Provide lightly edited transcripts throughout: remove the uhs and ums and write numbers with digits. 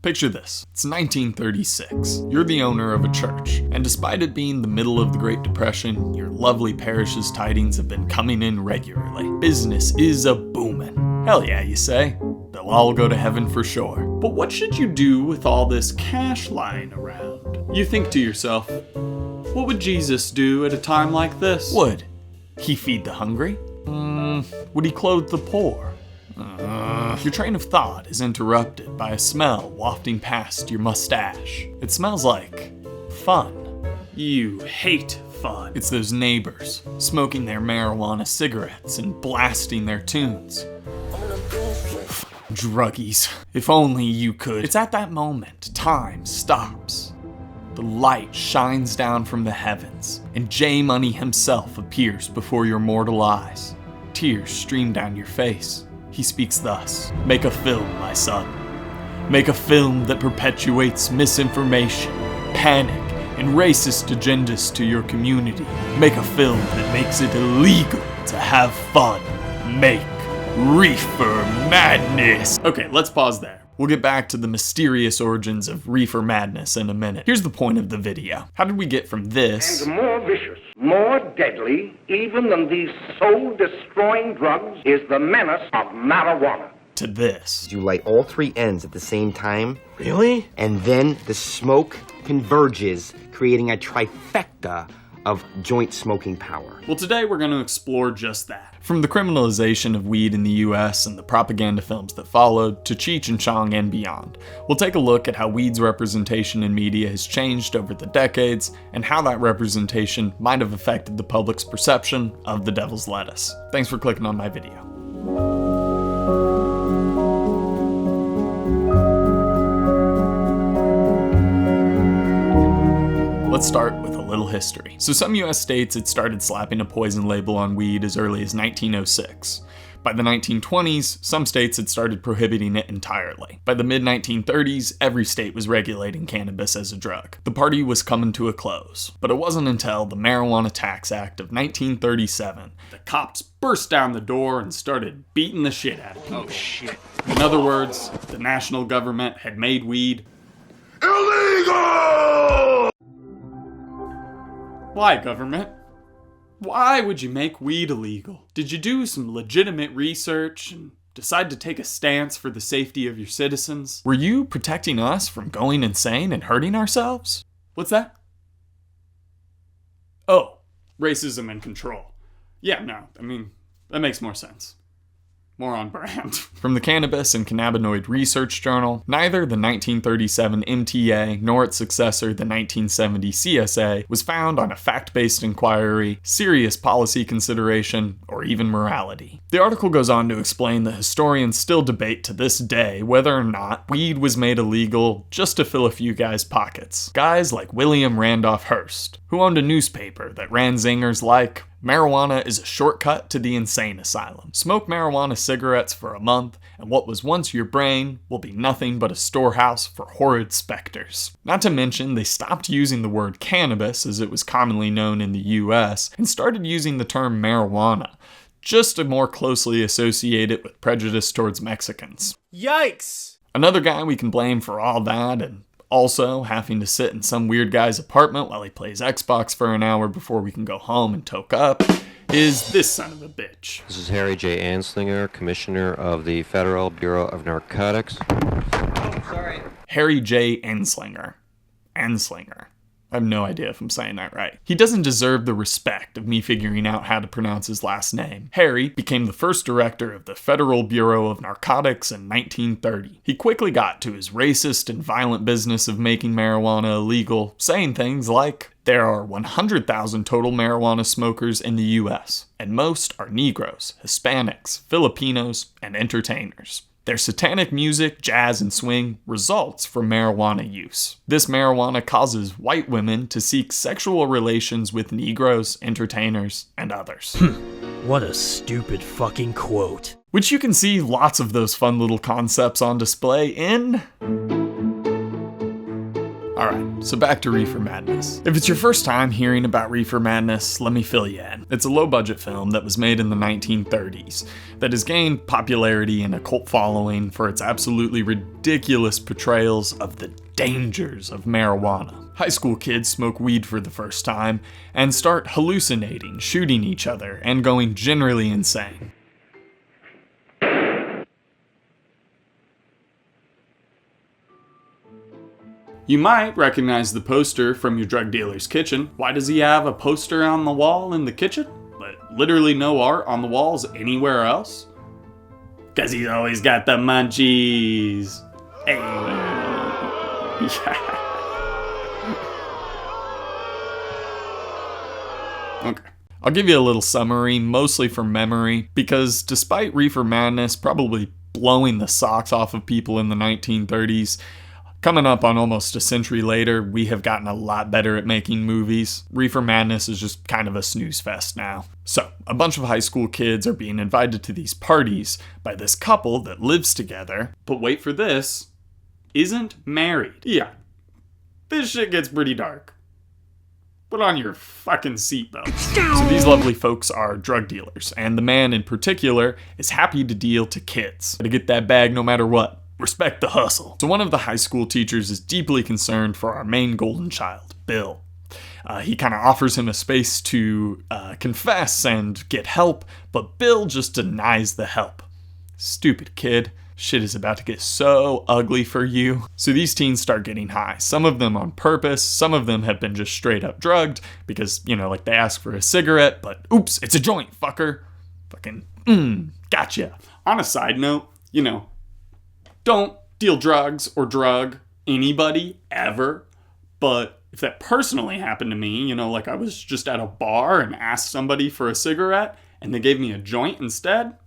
Picture this. It's 1936. You're the owner of a church, and despite it being the middle of the Great Depression, your lovely parish's tidings have been coming in regularly. Business is a-boomin'. Hell yeah, you say. They'll all go to heaven for sure. But what should you do with all this cash lying around? You think to yourself, what would Jesus do at a time like this? Would he feed the hungry? Would he clothe the poor? Your train of thought is interrupted by a smell wafting past your mustache. It smells like fun. You hate fun. It's those neighbors smoking their marijuana cigarettes and blasting their tunes. Druggies. If only you could. It's at that moment time stops. The light shines down from the heavens, and J Money himself appears before your mortal eyes. Tears stream down your face. He speaks thus: "Make a film, my son. Make a film that perpetuates misinformation, panic, and racist agendas to your community. Make a film that makes it illegal to have fun. Make Reefer Madness." Okay, let's pause there. We'll get back to the mysterious origins of Reefer Madness in a minute. Here's the point of the video. How did we get from this... And more vicious, more deadly, even than these soul-destroying drugs, is the menace of marijuana. ...to this? You light all three ends at the same time. Really? And then the smoke converges, creating a trifecta of joint smoking power. Well, today we're going to explore just that. From the criminalization of weed in the US and the propaganda films that followed, to Cheech and Chong and beyond, we'll take a look at how weed's representation in media has changed over the decades, and how that representation might have affected the public's perception of the devil's lettuce. Thanks for clicking on my video. Let's start with a little history. So some US states had started slapping a poison label on weed as early as 1906. By the 1920s, some states had started prohibiting it entirely. By the mid-1930s, every state was regulating cannabis as a drug. The party was coming to a close. But it wasn't until the Marijuana Tax Act of 1937 the cops burst down the door and started beating the shit out of people. Oh shit. In other words, the national government had made weed illegal! Why, government? Why would you make weed illegal? Did you do some legitimate research and decide to take a stance for the safety of your citizens? Were you protecting us from going insane and hurting ourselves? What's that? Oh, racism and control. Yeah, no, I mean, that makes more sense. More on brand. From the Cannabis and Cannabinoid Research Journal, neither the 1937 MTA nor its successor, the 1970 CSA, was found on a fact-based inquiry, serious policy consideration, or even morality. The article goes on to explain that historians still debate to this day whether or not weed was made illegal just to fill a few guys' pockets. Guys like William Randolph Hearst, who owned a newspaper that ran zingers like, "Marijuana is a shortcut to the insane asylum. Smoke marijuana cigarettes for a month, and what was once your brain will be nothing but a storehouse for horrid specters." Not to mention, they stopped using the word cannabis, as it was commonly known in the US, and started using the term marijuana, just to more closely associate it with prejudice towards Mexicans. Yikes! Another guy we can blame for all that, and also having to sit in some weird guy's apartment while he plays Xbox for an hour before we can go home and toke up, is this son of a bitch. This is Harry J. Anslinger, Commissioner of the Federal Bureau of Narcotics. Oh, sorry. Harry J. Anslinger. Anslinger. I have no idea if I'm saying that right. He doesn't deserve the respect of me figuring out how to pronounce his last name. Harry became the first director of the Federal Bureau of Narcotics in 1930. He quickly got to his racist and violent business of making marijuana illegal, saying things like, "There are 100,000 total marijuana smokers in the US, and most are Negroes, Hispanics, Filipinos, and entertainers. Their satanic music, jazz, and swing results from marijuana use. This marijuana causes white women to seek sexual relations with Negroes, entertainers, and others." What a stupid fucking quote. Which you can see lots of those fun little concepts on display in Alright, so back to Reefer Madness. If it's your first time hearing about Reefer Madness, let me fill you in. It's a low-budget film that was made in the 1930s that has gained popularity and a cult following for its absolutely ridiculous portrayals of the dangers of marijuana. High school kids smoke weed for the first time and start hallucinating, shooting each other, and going generally insane. You might recognize the poster from your drug dealer's kitchen. Why does he have a poster on the wall in the kitchen, but literally no art on the walls anywhere else? Because he's always got the munchies. Hey. Yeah. Okay. I'll give you a little summary, mostly from memory, because despite Reefer Madness probably blowing the socks off of people in the 1930s, coming up on almost a century later, we have gotten a lot better at making movies. Reefer Madness is just kind of a snooze fest now. So, a bunch of high school kids are being invited to these parties by this couple that lives together, but wait for this, isn't married. Yeah, this shit gets pretty dark. Put on your fucking seatbelts. So these lovely folks are drug dealers, and the man in particular is happy to deal to kids. To get that bag no matter what. Respect the hustle. So one of the high school teachers is deeply concerned for our main golden child, Bill. He kind of offers him a space to confess and get help, but Bill just denies the help. Stupid kid. Shit is about to get so ugly for you. So these teens start getting high. Some of them on purpose, some of them have been just straight up drugged because, like they ask for a cigarette, but oops, it's a joint, fucker. Fucking, gotcha. On a side note, don't deal drugs or drug anybody ever, but if that personally happened to me, like I was just at a bar and asked somebody for a cigarette and they gave me a joint instead,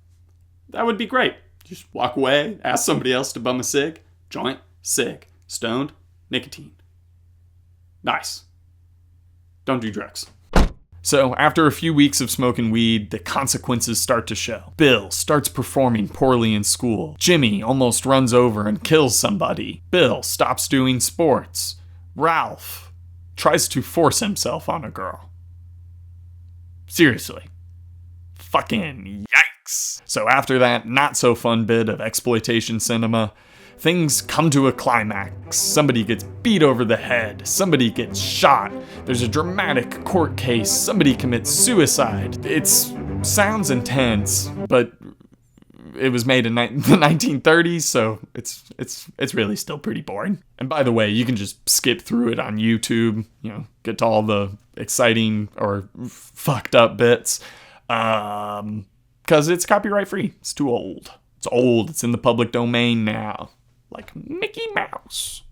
that would be great. Just walk away, ask somebody else to bum a cig, joint, cig, stoned, nicotine. Nice. Don't do drugs. So, after a few weeks of smoking weed, the consequences start to show. Bill starts performing poorly in school. Jimmy almost runs over and kills somebody. Bill stops doing sports. Ralph tries to force himself on a girl. Seriously. Fucking yikes. So after that not so fun bit of exploitation cinema, things come to a climax. Somebody gets beat over the head. Somebody gets shot. There's a dramatic court case. Somebody commits suicide. It sounds intense, but it was made in the 1930s, so it's really still pretty boring. And by the way, you can just skip through it on YouTube, get to all the exciting or fucked up bits. Because it's copyright free. It's too old. It's old. It's in the public domain now. Like Mickey Mouse.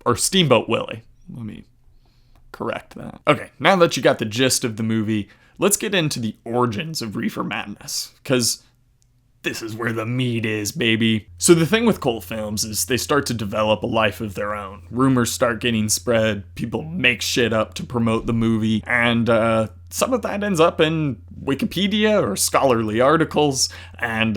Or Steamboat Willie. Let me correct that. Okay, now that you got the gist of the movie, let's get into the origins of Reefer Madness. Because this is where the meat is, baby. So the thing with cult films is they start to develop a life of their own. Rumors start getting spread, people make shit up to promote the movie, and some of that ends up in Wikipedia or scholarly articles, and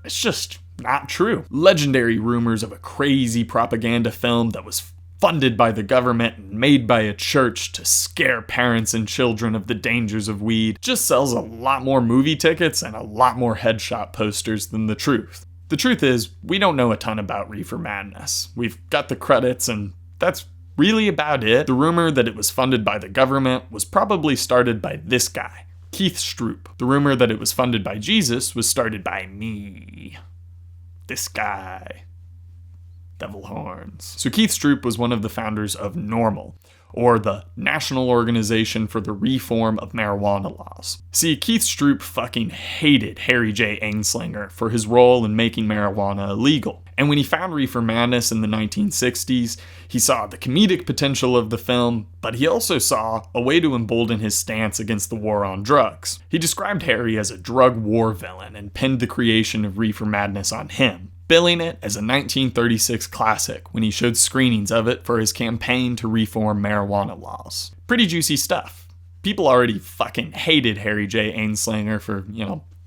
it's just not true. Legendary rumors of a crazy propaganda film that was funded by the government and made by a church to scare parents and children of the dangers of weed just sells a lot more movie tickets and a lot more headshot posters than the truth. The truth is, we don't know a ton about Reefer Madness. We've got the credits, and that's really about it. The rumor that it was funded by the government was probably started by this guy, Keith Stroop. The rumor that it was funded by Jesus was started by me. This guy. Devil horns. So Keith Stroop was one of the founders of NORML, or the National Organization for the Reform of Marijuana Laws. See, Keith Stroop fucking hated Harry J. Anslinger for his role in making marijuana illegal. And when he found Reefer Madness in the 1960s, he saw the comedic potential of the film, but he also saw a way to embolden his stance against the war on drugs. He described Harry as a drug war villain and pinned the creation of Reefer Madness on him, billing it as a 1936 classic when he showed screenings of it for his campaign to reform marijuana laws. Pretty juicy stuff. People already fucking hated Harry J. Anslinger for,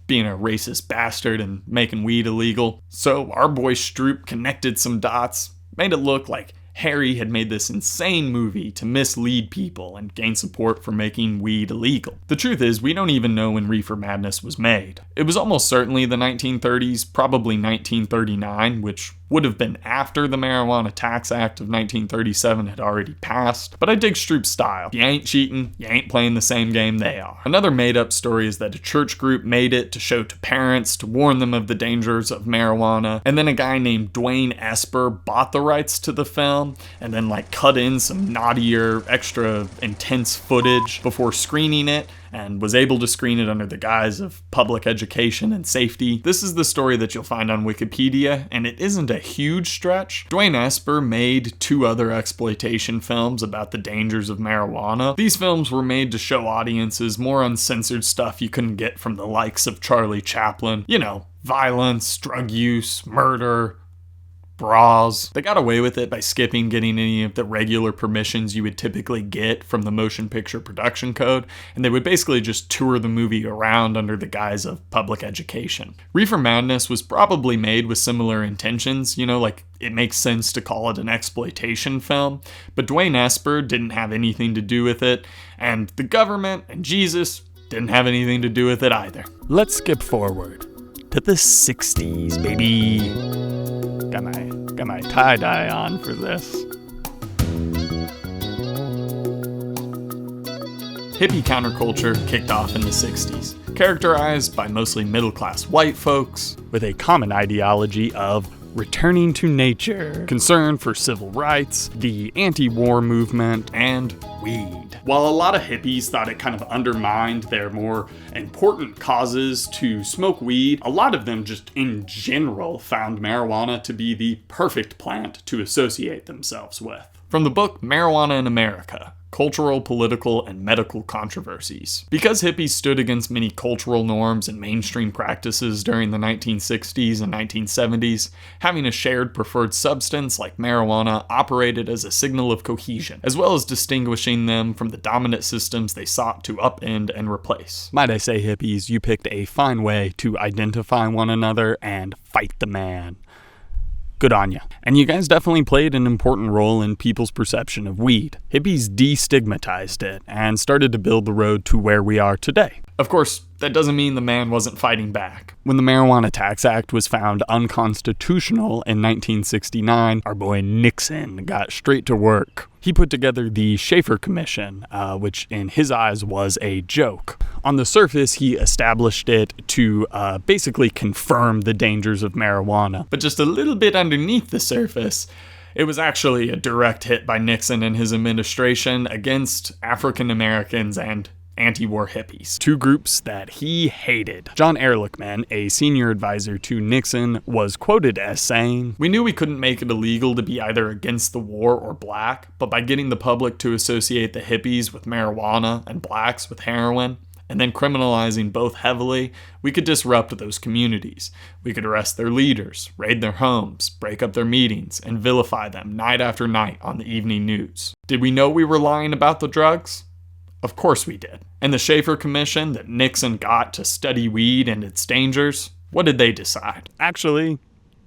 being a racist bastard and making weed illegal. So our boy Stroop connected some dots, made it look like Harry had made this insane movie to mislead people and gain support for making weed illegal. The truth is, we don't even know when Reefer Madness was made. It was almost certainly the 1930s, probably 1939, which would have been after the Marijuana Tax Act of 1937 had already passed, but I dig Stroop's style. You ain't cheating, you ain't playing the same game they are. Another made-up story is that a church group made it to show to parents, to warn them of the dangers of marijuana, and then a guy named Dwayne Esper bought the rights to the film, and then cut in some naughtier, extra intense footage before screening it, and was able to screen it under the guise of public education and safety. This is the story that you'll find on Wikipedia, and it isn't a huge stretch. Dwayne Esper made 2 other exploitation films about the dangers of marijuana. These films were made to show audiences more uncensored stuff you couldn't get from the likes of Charlie Chaplin. You know, violence, drug use, murder, bras. They got away with it by skipping getting any of the regular permissions you would typically get from the motion picture production code, and they would basically just tour the movie around under the guise of public education. Reefer Madness was probably made with similar intentions, it makes sense to call it an exploitation film, but Dwayne Esper didn't have anything to do with it, and the government and Jesus didn't have anything to do with it either. Let's skip forward to the 60s, baby. Got my tie-dye on for this. Hippie counterculture kicked off in the 60s, characterized by mostly middle-class white folks with a common ideology of returning to nature, concern for civil rights, the anti-war movement, and weed. While a lot of hippies thought it kind of undermined their more important causes to smoke weed, a lot of them just in general found marijuana to be the perfect plant to associate themselves with. From the book Marijuana in America, Cultural, Political, and Medical Controversies. Because hippies stood against many cultural norms and mainstream practices during the 1960s and 1970s, having a shared preferred substance like marijuana operated as a signal of cohesion, as well as distinguishing them from the dominant systems they sought to upend and replace. Might I say, hippies, you picked a fine way to identify one another and fight the man. Good on ya. And you guys definitely played an important role in people's perception of weed. Hippies destigmatized it and started to build the road to where we are today. Of course, that doesn't mean the man wasn't fighting back. When the Marijuana Tax Act was found unconstitutional in 1969, our boy Nixon got straight to work. He put together the Reefer Commission, which in his eyes was a joke. On the surface, he established it to basically confirm the dangers of marijuana. But just a little bit underneath the surface, it was actually a direct hit by Nixon and his administration against African Americans and anti-war hippies, 2 groups that he hated. John Ehrlichman, a senior advisor to Nixon, was quoted as saying, "We knew we couldn't make it illegal to be either against the war or black, but by getting the public to associate the hippies with marijuana and blacks with heroin, and then criminalizing both heavily, we could disrupt those communities. We could arrest their leaders, raid their homes, break up their meetings, and vilify them night after night on the evening news. Did we know we were lying about the drugs? Of course we did. And the Reefer Commission that Nixon got to study weed and its dangers, what did they decide? Actually,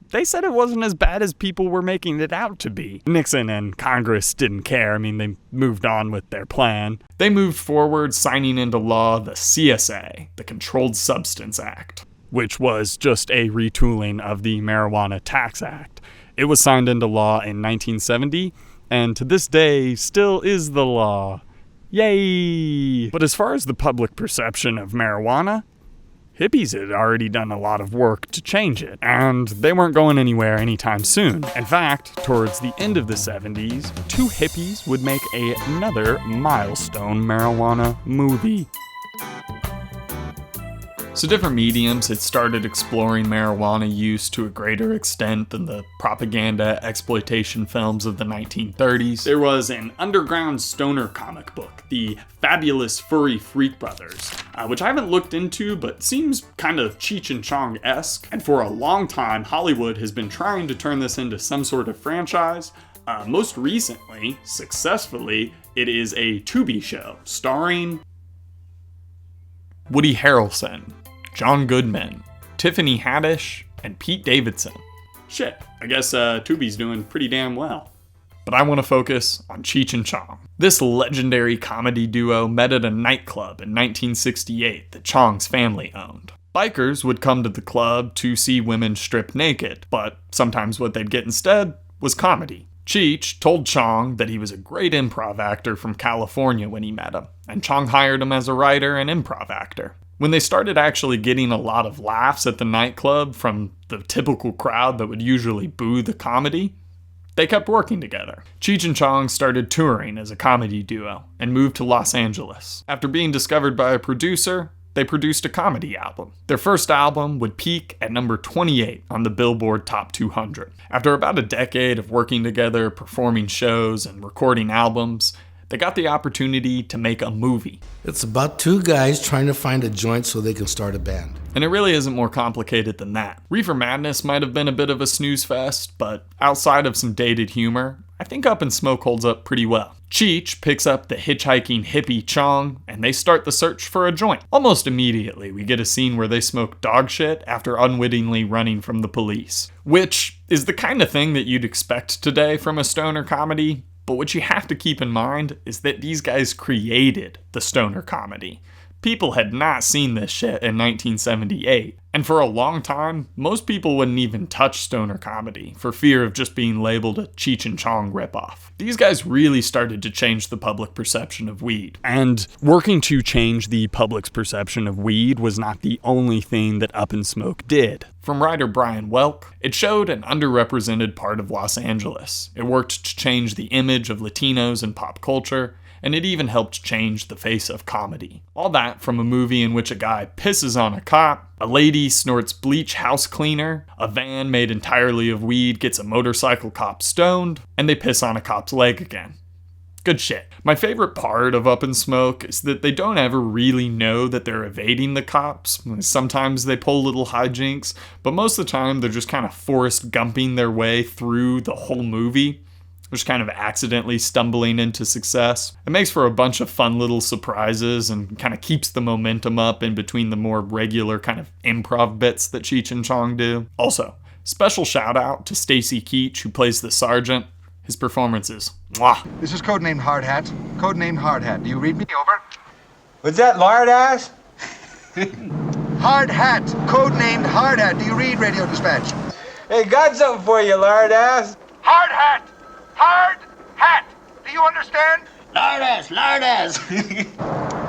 they said it wasn't as bad as people were making it out to be. Nixon and Congress didn't care. They moved on with their plan. They moved forward, signing into law the CSA, the Controlled Substance Act, which was just a retooling of the Marijuana Tax Act. It was signed into law in 1970, and to this day still is the law. Yay! But as far as the public perception of marijuana, hippies had already done a lot of work to change it, and they weren't going anywhere anytime soon. In fact, towards the end of the 70s, 2 hippies would make another milestone marijuana movie. So different mediums had started exploring marijuana use to a greater extent than the propaganda exploitation films of the 1930s. There was an underground stoner comic book, the Fabulous Furry Freak Brothers, which I haven't looked into but seems kind of Cheech and Chong-esque. And for a long time, Hollywood has been trying to turn this into some sort of franchise. Most recently, successfully, it is a Tubi show starring Woody Harrelson, John Goodman, Tiffany Haddish, and Pete Davidson. Shit, I guess Tubi's doing pretty damn well. but I want to focus on Cheech and Chong. This legendary comedy duo met at a nightclub in 1968 that Chong's family owned. Bikers would come to the club to see women strip naked, but sometimes what they'd get instead was comedy. Cheech told Chong that he was a great improv actor from California when he met him, and Chong hired him as a writer and improv actor. When they started actually getting a lot of laughs at the nightclub from the typical crowd that would usually boo the comedy, they kept working together. Cheech and Chong started touring as a comedy duo and moved to Los Angeles. After being discovered by a producer, they produced a comedy album. Their first album would peak at number 28 on the Billboard Top 200. After about a decade of working together, performing shows, and recording albums, they got the opportunity to make a movie. It's about two guys trying to find a joint so they can start a band. And it really isn't more complicated than that. Reefer Madness might have been a bit of a snooze fest, but outside of some dated humor, I think Up in Smoke holds up pretty well. Cheech picks up the hitchhiking hippie Chong, and they start the search for a joint. Almost immediately, we get a scene where they smoke dog shit after unwittingly running from the police, which is the kind of thing that you'd expect today from a stoner comedy. But what you have to keep in mind is that these guys created the stoner comedy. People had not seen this shit in 1978. And for a long time, most people wouldn't even touch stoner comedy for fear of just being labeled a Cheech and Chong ripoff. These guys really started to change the public perception of weed. And working to change the public's perception of weed was not the only thing that Up in Smoke did. From writer Brian Welk, it showed an underrepresented part of Los Angeles. It worked to change the image of Latinos in pop culture, and it even helped change the face of comedy. All that from a movie in which a guy pisses on a cop, a lady snorts bleach house cleaner, a van made entirely of weed gets a motorcycle cop stoned, and they piss on a cop's leg again. Good shit. My favorite part of Up in Smoke is that they don't ever really know that they're evading the cops. Sometimes they pull little hijinks, but most of the time they're just kind of Forrest Gumping their way through the whole movie, just kind of accidentally stumbling into success. It makes for a bunch of fun little surprises and kind of keeps the momentum up in between the more regular kind of improv bits that Cheech and Chong do. Also, special shout out to Stacy Keach, who plays the sergeant. His performance is mwah. This is codenamed Hard Hat. Codenamed Hard Hat. Do you read me? Over. Was that lard ass? Hard Hat. Codenamed Hard Hat. Do you read, radio dispatch? Hey, got something for you, lard ass. Hard Hat. Hard Hat. Do you understand? Lard ass, lard ass.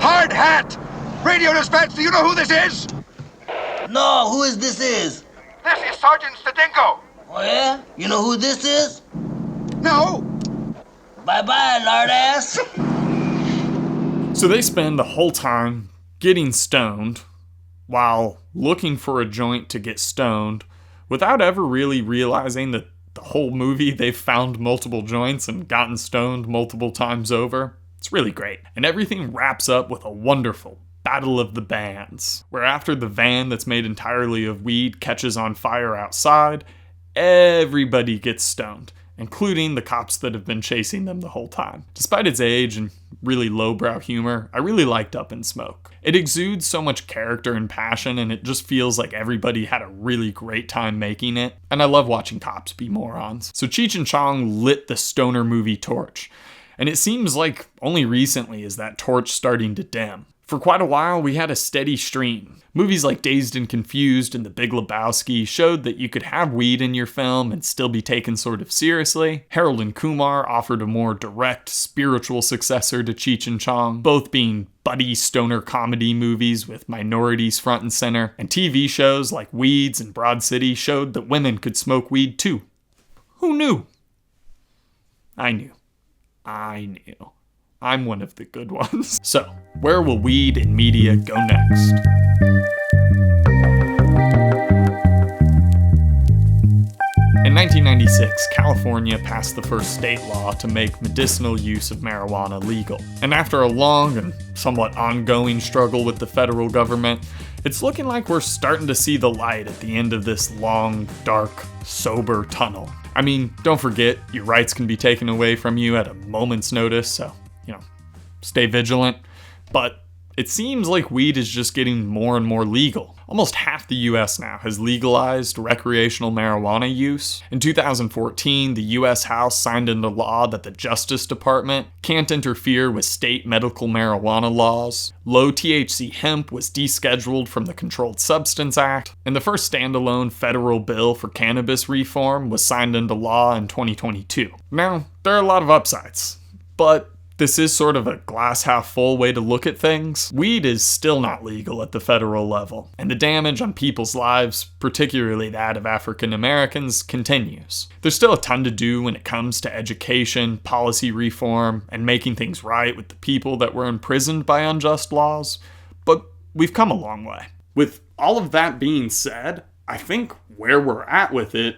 Hard Hat. Radio dispatch. Do you know who this is? No, who is this is? This is Sergeant Stadinko. Oh yeah? You know who this is? No. Bye-bye, lard ass. So they spend the whole time getting stoned while looking for a joint to get stoned without ever really realizing that the whole movie they've found multiple joints and gotten stoned multiple times over. It's really great. And everything wraps up with a wonderful battle of the bands, where after the van that's made entirely of weed catches on fire outside, everybody gets stoned, including the cops that have been chasing them the whole time. Despite its age and really lowbrow humor, I really liked Up in Smoke. It exudes so much character and passion, and it just feels like everybody had a really great time making it. And I love watching cops be morons. So Cheech and Chong lit the stoner movie torch, and it seems like only recently is that torch starting to dim. For quite a while, we had a steady stream. Movies like Dazed and Confused and The Big Lebowski showed that you could have weed in your film and still be taken sort of seriously. Harold and Kumar offered a more direct, spiritual successor to Cheech and Chong, both being buddy stoner comedy movies with minorities front and center. And TV shows like Weeds and Broad City showed that women could smoke weed too. Who knew? I knew. I'm one of the good ones. So, where will weed and media go next? In 1996, California passed the first state law to make medicinal use of marijuana legal. And after a long and somewhat ongoing struggle with the federal government, it's looking like we're starting to see the light at the end of this long, dark, sober tunnel. I mean, don't forget, your rights can be taken away from you at a moment's notice, so stay vigilant, but It seems like weed is just getting more and more legal. Almost half the US now has legalized recreational marijuana use. In 2014, the US House signed into law that the Justice Department can't interfere with state medical marijuana laws. Low THC hemp was descheduled from the Controlled Substance Act, and the first standalone federal bill for cannabis reform was signed into law in 2022. Now, there are a lot of upsides, but this is sort of a glass half full way to look at things. Weed is still not legal at the federal level, and the damage on people's lives, particularly that of African Americans, continues. There's still a ton to do when it comes to education, policy reform, and making things right with the people that were imprisoned by unjust laws, but we've come a long way. With all of that being said, I think where we're at with it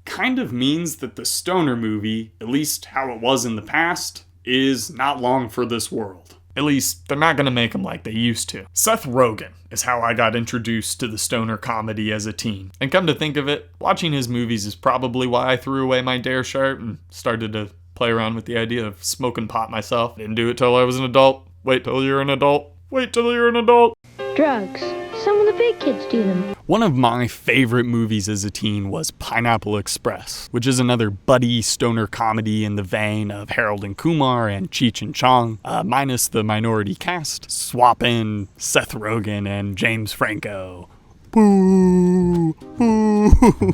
kind of means that the stoner movie, at least how it was in the past, is not long for this world. At least, they're not gonna make them like they used to. Seth Rogen is how I got introduced to the stoner comedy as a teen. And come to think of it, watching his movies is probably why I threw away my Dare shirt and started to play around with the idea of smoking pot myself. Didn't do it till I was an adult. Wait till you're an adult. Wait till you're an adult. Drugs. Some of the big kids do them. One of my favorite movies as a teen was Pineapple Express, which is another buddy stoner comedy in the vein of Harold and Kumar and Cheech and Chong, minus the minority cast. Swap in Seth Rogen and James Franco. Boo! Boo!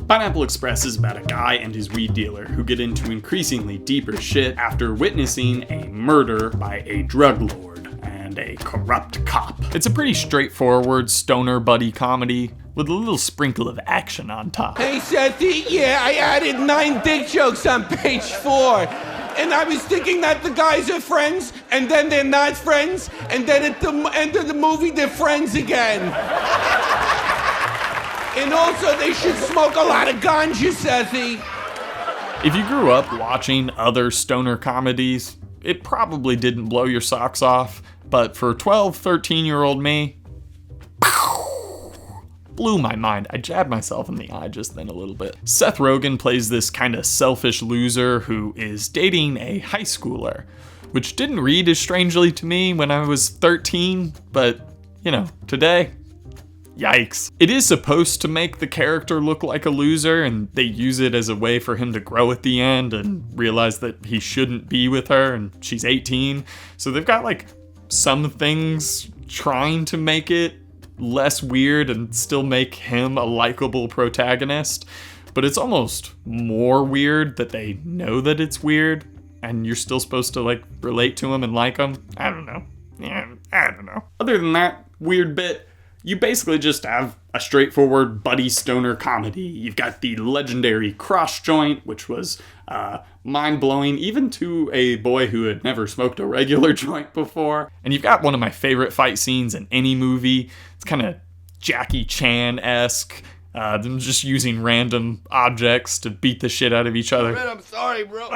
Pineapple Express is about a guy and his weed dealer who get into increasingly deeper shit after witnessing a murder by a drug lord and a corrupt cop. It's a pretty straightforward stoner buddy comedy with a little sprinkle of action on top. Hey Sethy, yeah, I added 9 dick jokes on page 4. And I was thinking that the guys are friends, and then they're not friends, and then at the end of the movie they're friends again. And also they should smoke a lot of ganja, Sethy. If you grew up watching other stoner comedies, it probably didn't blow your socks off, but for 12, 13-year-old me, blew my mind. I jabbed myself in the eye just then a little bit. Seth Rogen plays this kind of selfish loser who is dating a high schooler, which didn't read as strangely to me when I was 13, but, you know, today, yikes. It is supposed to make the character look like a loser, and they use it as a way for him to grow at the end and realize that he shouldn't be with her, and she's 18. So they've got like some things trying to make it less weird and still make him a likable protagonist, but it's almost more weird that they know that it's weird and you're still supposed to like relate to him and like him. I don't know. Other than that weird bit, you basically just have a straightforward buddy stoner comedy. You've got the legendary cross joint, which was mind-blowing even to a boy who had never smoked a regular joint before. And you've got one of my favorite fight scenes in any movie. It's kind of Jackie Chan-esque. Them just using random objects to beat the shit out of each other. Man, I'm sorry, bro.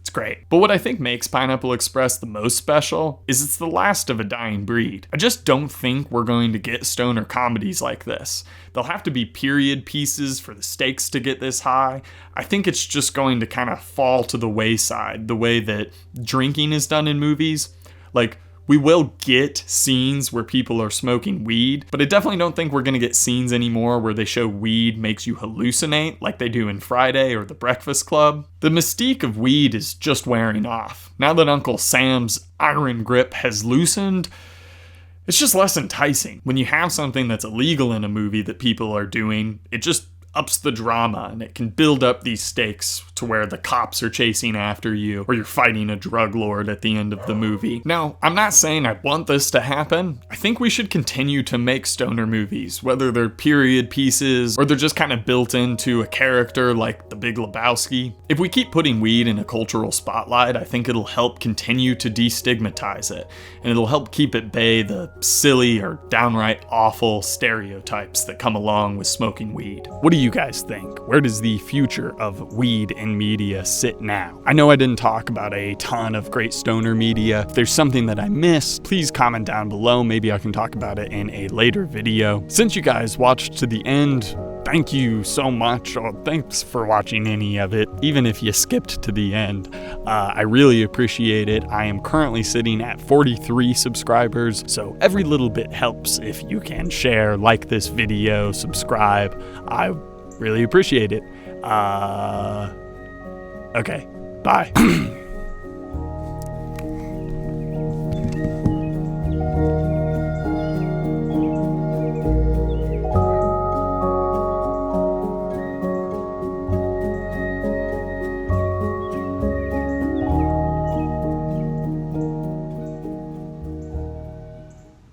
It's great. But what I think makes Pineapple Express the most special is it's the last of a dying breed. I just don't think we're going to get stoner comedies like this. They'll have to be period pieces for the stakes to get this high. I think it's just going to kind of fall to the wayside, the way that drinking is done in movies. Like, we will get scenes where people are smoking weed, but I definitely don't think we're going to get scenes anymore where they show weed makes you hallucinate like they do in Friday or The Breakfast Club. The mystique of weed is just wearing off. Now that Uncle Sam's iron grip has loosened, it's just less enticing. When you have something that's illegal in a movie that people are doing, it just ups the drama, and it can build up these stakes to where the cops are chasing after you or you're fighting a drug lord at the end of the movie. Now, I'm not saying I want this to happen. I think we should continue to make stoner movies, whether they're period pieces or they're just kind of built into a character like The Big Lebowski. If we keep putting weed in a cultural spotlight, I think it'll help continue to destigmatize it, and it'll help keep at bay the silly or downright awful stereotypes that come along with smoking weed. What do you guys think? Where does the future of weed in media sit now? I know I didn't talk about a ton of great stoner media. If there's something that I missed, please comment down below. Maybe I can talk about it in a later video. Since you guys watched to the end, thank you so much. Thanks for watching any of it, even if you skipped to the end. I really appreciate it. I am currently sitting at 43 subscribers, so every little bit helps. If you can share, like this video, subscribe, I really appreciate it. Okay, bye.